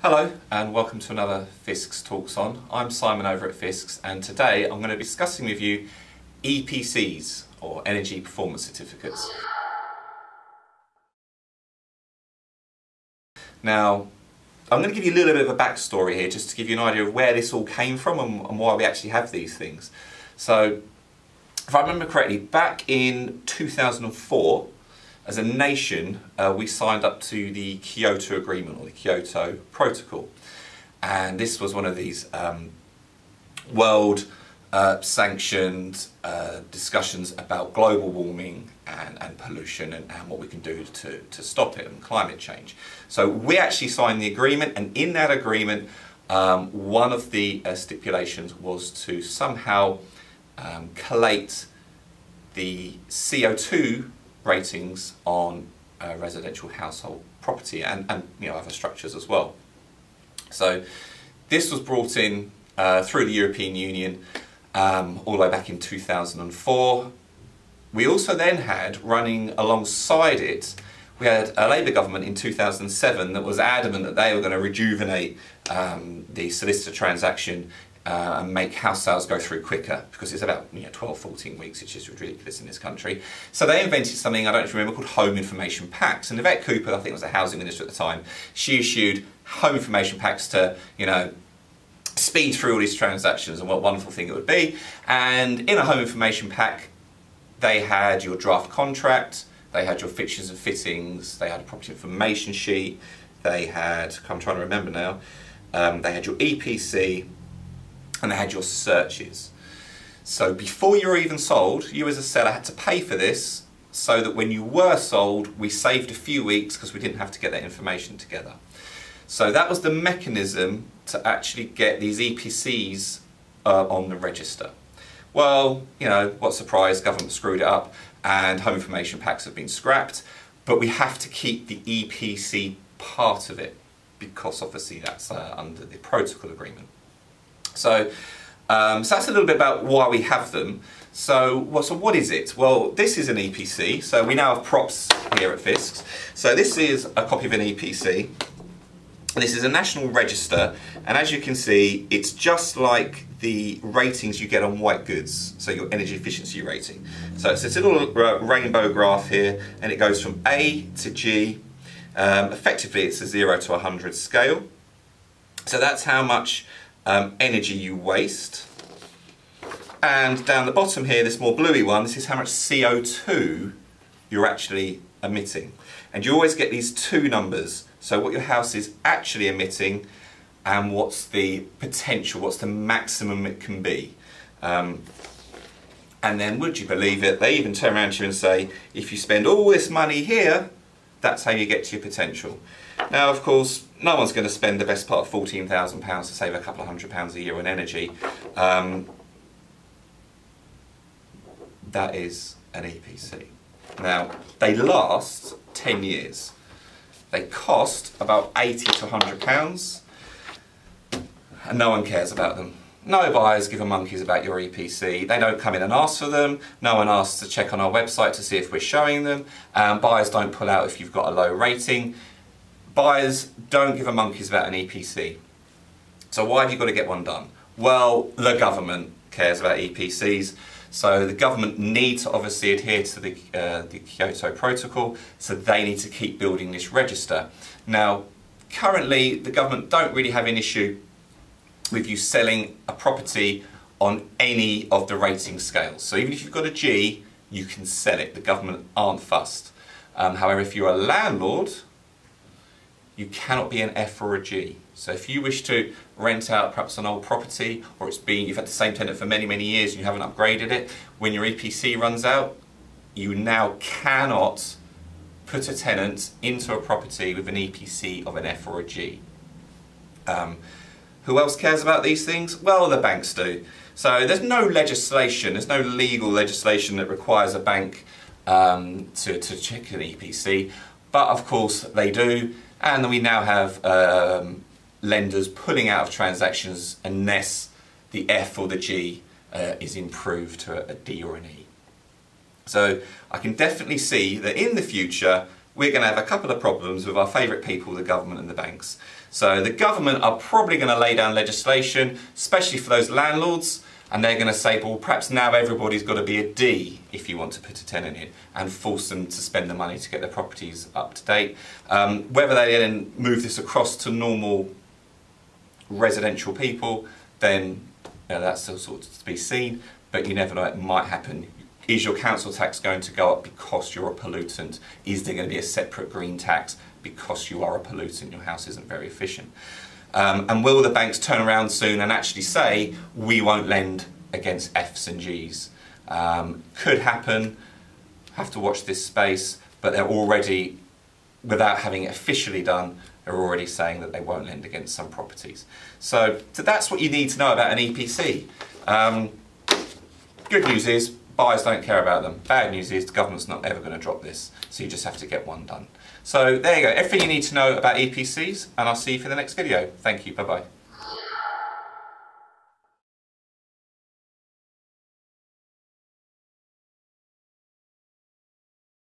Hello and welcome to another Fisks Talks On. I'm Simon over at Fisks, and today I'm going to be discussing with you EPCs, or Energy Performance Certificates. Now, I'm going to give you a little bit of a backstory here just to give you an idea of where this all came from and why we actually have these things. So, if I remember correctly, back in 2004, as a nation, we signed up to the Kyoto Agreement, or the Kyoto Protocol. And this was one of these world sanctioned discussions about global warming and pollution and what we can do to stop it, and climate change. So we actually signed the agreement, and in that agreement, one of the stipulations was to somehow collate the CO2 ratings on residential household property and other structures as well. So this was brought in through the European Union all the way back in 2004. We also then had, running alongside it, we had a Labour government in 2007 that was adamant that they were going to rejuvenate the solicitor transaction and make house sales go through quicker, because it's about 12-14 weeks, which is ridiculous in this country. So they invented something, I don't know if you remember, called Home Information Packs. And Yvette Cooper, I think was the housing minister at the time, she issued Home Information Packs to, speed through all these transactions, and what a wonderful thing it would be. And in a Home Information Pack, they had your draft contract, they had your fixtures and fittings, they had a property information sheet, they had, I'm trying to remember now, they had your EPC, and they had your searches. So before you were even sold, you as a seller had to pay for this, so that when you were sold, we saved a few weeks because we didn't have to get that information together. So that was the mechanism to actually get these EPCs on the register. Well, what surprise, government screwed it up and Home Information Packs have been scrapped, but we have to keep the EPC part of it because obviously that's under the protocol agreement. So that's a little bit about why we have them. So what is it? Well, this is an EPC. So we now have props here at Fisks. So this is a copy of an EPC. This is a national register, and as you can see, it's just like the ratings you get on white goods, so your energy efficiency rating. So it's this little rainbow graph here, and it goes from A to G. Effectively, it's a 0 to 100 scale. So that's how much energy you waste. And down the bottom here, this more bluey one, this is how much CO2 you're actually emitting. And you always get these two numbers. So what your house is actually emitting and what's the potential, what's the maximum it can be. And then, would you believe it, they even turn around to you and say, if you spend all this money here, that's how you get to your potential. Now, of course, no one's going to spend the best part of £14,000 to save a couple of £100 a year on energy. That is an EPC. Now, they last 10 years. They cost about £80 to £100, and no one cares about them. No buyers give a monkeys about your EPC. They don't come in and ask for them. No one asks to check on our website to see if we're showing them. Buyers don't pull out if you've got a low rating. Buyers don't give a monkeys about an EPC. So why have you got to get one done? Well, the government cares about EPCs. So the government need to obviously adhere to the Kyoto Protocol, so they need to keep building this register. Now, currently the government don't really have an issue with you selling a property on any of the rating scales. So even if you've got a G, you can sell it. The government aren't fussed. However, if you're a landlord, you cannot be an F or a G. So if you wish to rent out perhaps an old property, or you've had the same tenant for many, many years and you haven't upgraded it, when your EPC runs out, you now cannot put a tenant into a property with an EPC of an F or a G. Who else cares about these things? Well, the banks do. So there's no legislation, there's no legal legislation that requires a bank to check an EPC, but of course they do. And we now have lenders pulling out of transactions unless the F or the G is improved to a D or an E. So I can definitely see that in the future we're going to have a couple of problems with our favourite people, the government and the banks. So the government are probably going to lay down legislation, especially for those landlords, and they're going to say, well, perhaps now everybody's got to be a D if you want to put a tenant in, and force them to spend the money to get their properties up to date. Whether they then move this across to normal residential people, then that's still sort of to be seen, but you never know, it might happen. Is your council tax going to go up because you're a pollutant? Is there going to be a separate green tax because you are a pollutant, your house isn't very efficient? And will the banks turn around soon and actually say, we won't lend against Fs and Gs? Could happen, have to watch this space, but they're already, without having it officially done, they're already saying that they won't lend against some properties. So that's what you need to know about an EPC. Good news is, buyers don't care about them. Bad news is the government's not ever going to drop this, so you just have to get one done. So there you go, everything you need to know about EPCs, and I'll see you for the next video. Thank you, bye bye.